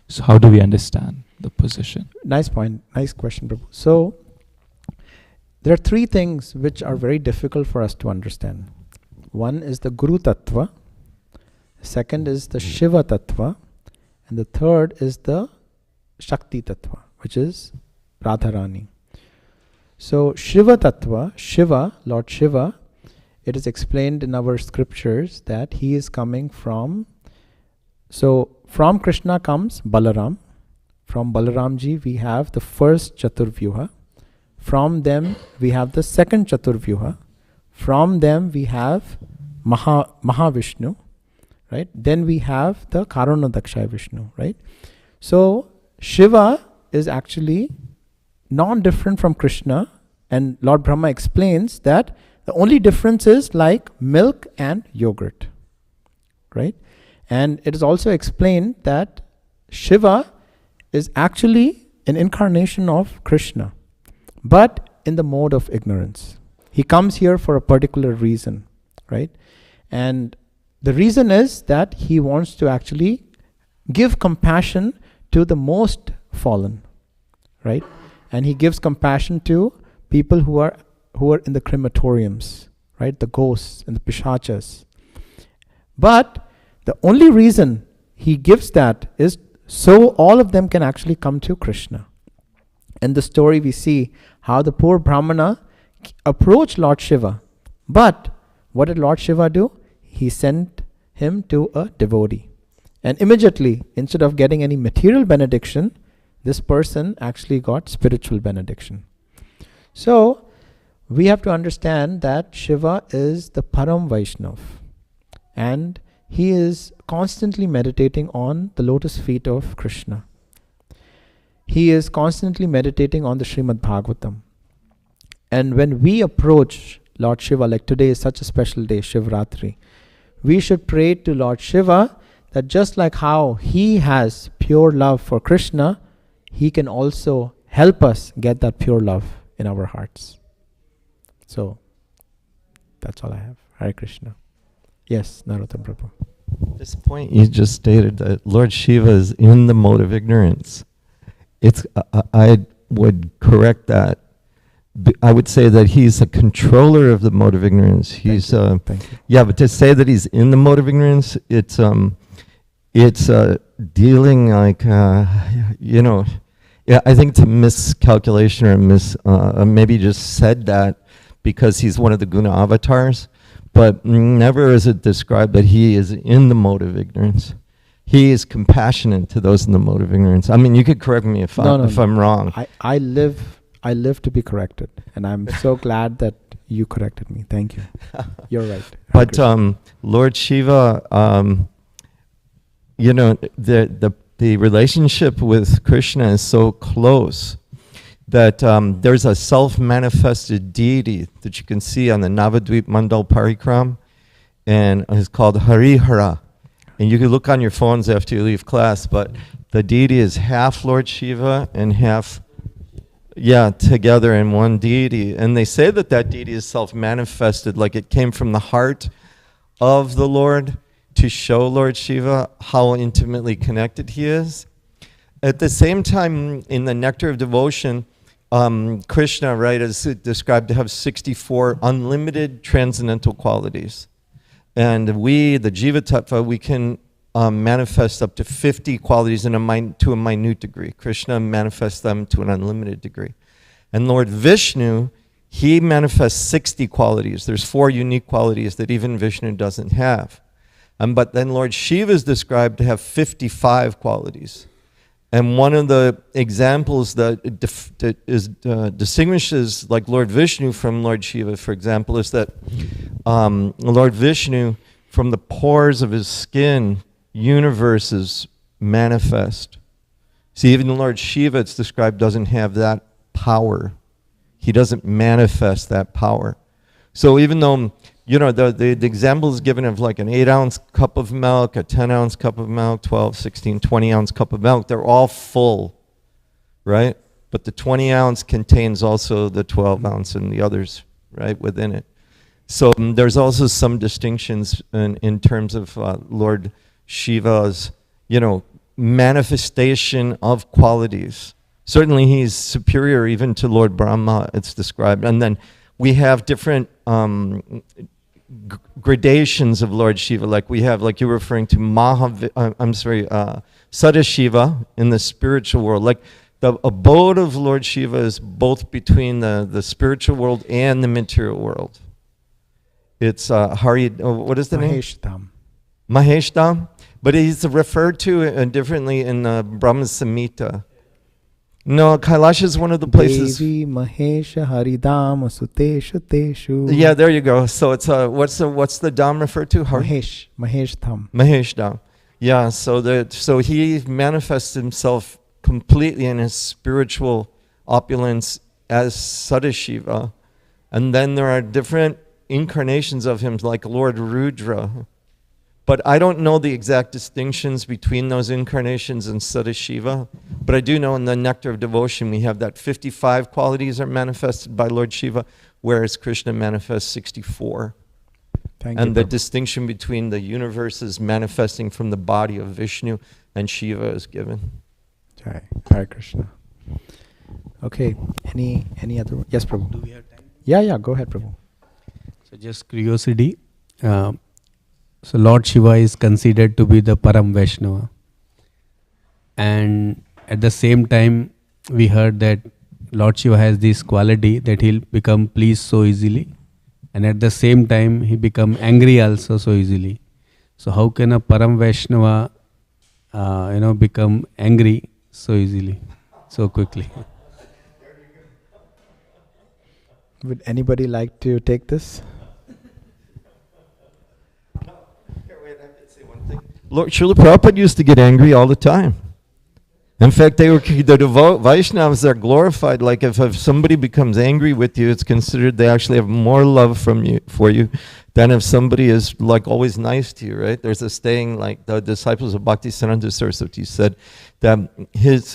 So how do we understand the position? Nice point. Nice question, Prabhu. So there are three things which are very difficult for us to understand. One is the Guru Tattva, second is the Shiva Tattva, and the third is the Shakti Tattva, which is Radharani. So Shiva Tattva, Shiva, Lord Shiva, it is explained in our scriptures that he is coming from, so from Krishna comes Balaram. From Balaramji we have the first Chaturvyuha. From them we have the second Chaturvyuha. From them we have Mahavishnu, right? Then we have the Karanadaksha Vishnu, right? So Shiva is actually non-different from Krishna, and Lord Brahma explains that the only difference is like milk and yogurt, right? And it is also explained that Shiva is actually an incarnation of Krishna, but in the mode of ignorance. He comes here for a particular reason, right? And the reason is that he wants to actually give compassion to the most fallen, right? And he gives compassion to people who are in the crematoriums, right? The ghosts and the pishachas. But the only reason he gives that is so all of them can actually come to Krishna. In the story we see how the poor Brahmana approached Lord Shiva. But what did Lord Shiva do? He sent him to a devotee. And immediately, instead of getting any material benediction, this person actually got spiritual benediction. So, we have to understand that Shiva is the Param Vaishnav. And he is constantly meditating on the lotus feet of Krishna. He is constantly meditating on the Srimad Bhagavatam. And when we approach Lord Shiva, like today is such a special day, Shivratri, we should pray to Lord Shiva that just like how he has pure love for Krishna, he can also help us get that pure love in our hearts. So, that's all I have. Hare Krishna. Yes, Narottam Prabhu. This point you just stated that Lord Shiva is in the mode of ignorance. I would correct that. I would say that he's a controller of the mode of ignorance. He's Thank you. yeah, but to say that he's in the mode of ignorance, it's dealing like yeah, I think it's a miscalculation or maybe just said that because he's one of the guna avatars, but never is it described that he is in the mode of ignorance. He is compassionate to those in the mode of ignorance. I mean, you could correct me if I'm wrong. I live to be corrected, and I'm so glad that you corrected me. Thank you. You're right. But Lord Shiva, the relationship with Krishna is so close that there's a self-manifested deity that you can see on the Navadvip Mandal Parikram, and it's called Harihara. And you can look on your phones after you leave class, but the deity is half Lord Shiva and half, together in one deity. And they say that that deity is self-manifested, like it came from the heart of the Lord to show Lord Shiva how intimately connected he is. At the same time, in the Nectar of Devotion, Krishna, right, is described to have 64 unlimited transcendental qualities. And we, the Jiva Tattva, we can manifest up to 50 qualities to a minute degree. Krishna manifests them to an unlimited degree. And Lord Vishnu, he manifests 60 qualities. There's 4 unique qualities that even Vishnu doesn't have. But then Lord Shiva is described to have 55 qualities. And one of the examples that distinguishes like Lord Vishnu from Lord Shiva, for example, is that Lord Vishnu, from the pores of his skin, universes manifest. See, even Lord Shiva, it's described, doesn't have that power. He doesn't manifest that power. So even though, the example is given of like an 8-ounce cup of milk, a 10-ounce cup of milk, 12, 16, 20-ounce cup of milk, they're all full, right? But the 20-ounce contains also the 12-ounce and the others, right, within it. So there's also some distinctions in terms of Lord Shiva's, manifestation of qualities. Certainly he's superior even to Lord Brahma, it's described. And then we have different gradations of Lord Shiva, like we have, like you're referring to Sadashiva in the spiritual world. Like the abode of Lord Shiva is both between the spiritual world and the material world. It's what is the name? Maheshtam. Maheshtam, but he's referred to differently in Brahma Samhita. No, Kailash is one of the places. Devi Mahesha Haridam Suteshu Teshu. Yeah, there you go. So it's what's the Dham referred to? Maheshtam. Maheshtam. Yeah, so he manifests himself completely in his spiritual opulence as Sadashiva. And then there are different incarnations of him, like Lord Rudra. But I don't know the exact distinctions between those incarnations and Sadashiva. But I do know in the Nectar of Devotion we have that 55 qualities are manifested by Lord Shiva, whereas Krishna manifests 64. And the distinction between the universes manifesting from the body of Vishnu and Shiva is given. Jai. Hare Krishna. Okay. Any other? Yes, Prabhu. Do we have time? Yeah. Go ahead, Prabhu. So just curiosity. So Lord Shiva is considered to be the Param Vaishnava. And at the same time, we heard that Lord Shiva has this quality that he'll become pleased so easily. And at the same time, he become angry also so easily. So how can a Param Vaishnava, become angry so easily, so quickly? Would anybody like to take this? Lord Srila Prabhupada used to get angry all the time. In fact, the Vaishnavas are glorified. Like if somebody becomes angry with you, it's considered they actually have more love for you than if somebody is like always nice to you, right? There's a saying, like the disciples of Bhaktisiddhanta Saraswati said, that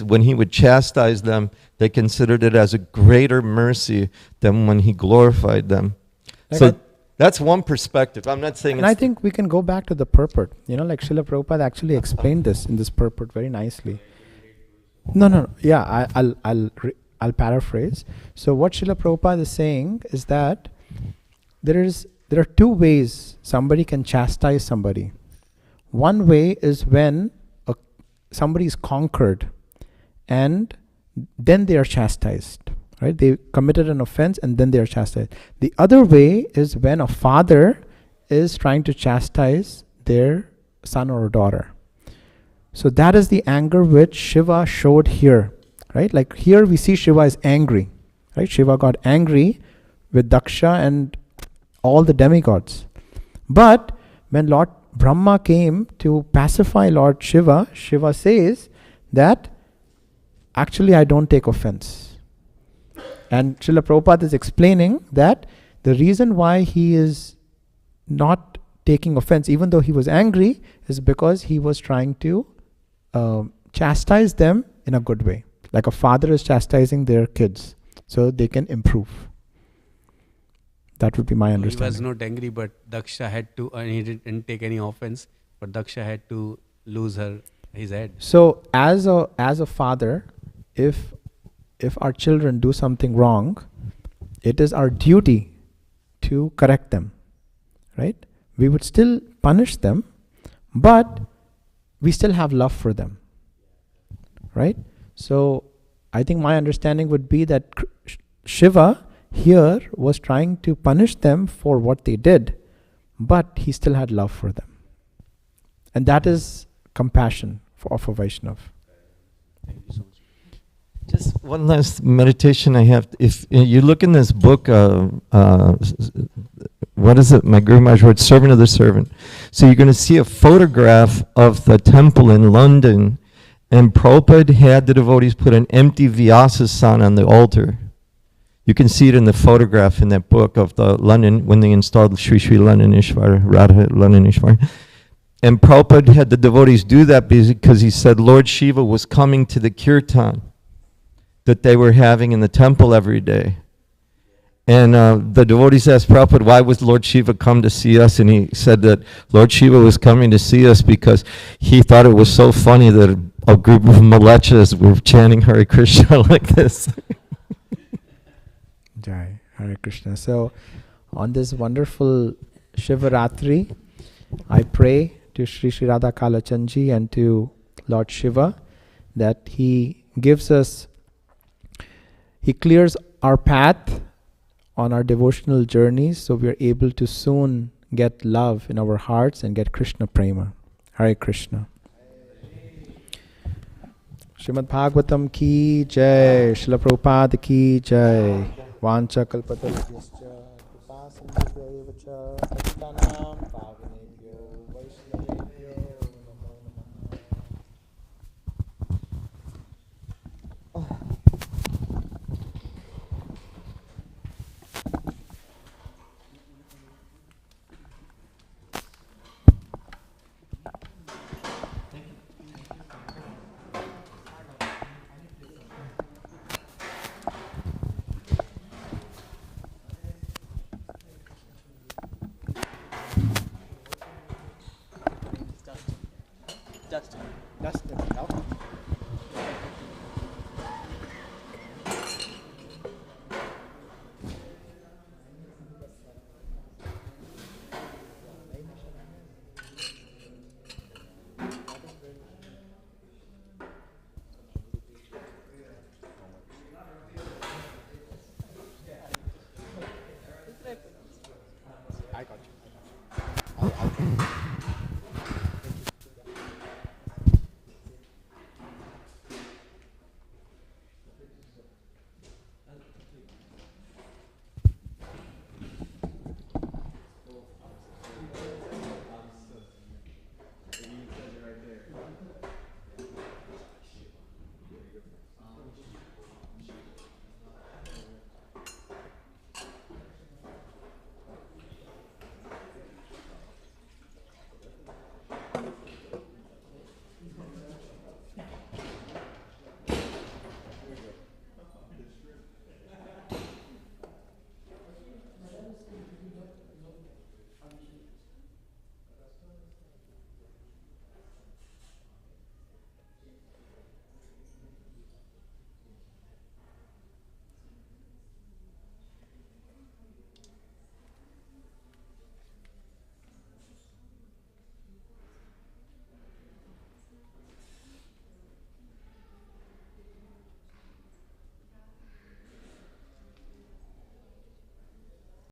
when he would chastise them, they considered it as a greater mercy than when he glorified them. That's one perspective. I'm not saying. And I think we can go back to the purport. Like Srila Prabhupada actually explained this in this purport very nicely. No. Yeah, I'll paraphrase. So what Srila Prabhupada is saying is that there are two ways somebody can chastise somebody. One way is when somebody is conquered, and then they are chastised. Right? They committed an offense and then they are chastised. The other way is when a father is trying to chastise their son or daughter. So that is the anger which Shiva showed here. Right? Like here we see Shiva is angry. Right? Shiva got angry with Daksha and all the demigods. But when Lord Brahma came to pacify Lord Shiva, Shiva says that actually I don't take offense. And Srila Prabhupada is explaining that the reason why he is not taking offense, even though he was angry, is because he was trying to chastise them in a good way. Like a father is chastising their kids so they can improve. That would be my understanding. He was not angry, but Daksha had to, and he didn't take any offense, but Daksha had to lose his head. So as a father, if our children do something wrong, it is our duty to correct them, right? We would still punish them, but we still have love for them, right? So I think my understanding would be that Shiva here was trying to punish them for what they did, but he still had love for them. And that is compassion of a Vaishnava. Thank you so much. Just one last meditation I have. If you look in this book, what is it? My Guru Maharaj wrote, Servant of the Servant. So you're going to see a photograph of the temple in London, and Prabhupada had the devotees put an empty Vyasa-san on the altar. You can see it in the photograph in that book of the London, when they installed Sri Sri London Ishwar, Radha London Ishwar. And Prabhupada had the devotees do that because he said Lord Shiva was coming to the kirtan that they were having in the temple every day. And the devotees asked Prabhupada, why was Lord Shiva come to see us? And he said that Lord Shiva was coming to see us because he thought it was so funny that a group of malechas were chanting Hare Krishna like this. Jai, Hare Krishna. So, on this wonderful Shivaratri, I pray to Sri Sri Radha Kalachandji and to Lord Shiva that he gives us, he clears our path on our devotional journeys so we are able to soon get love in our hearts and get Krishna Prema. Hare Krishna. Srimad Bhagavatam ki jai, Srila Prabhupada ki jai. Vancha kalpatarubhyascha, kripa sindhubhyo vacha, patitanam pavanebhyo, vaishnavebhyo namo namaha. Dustin, help.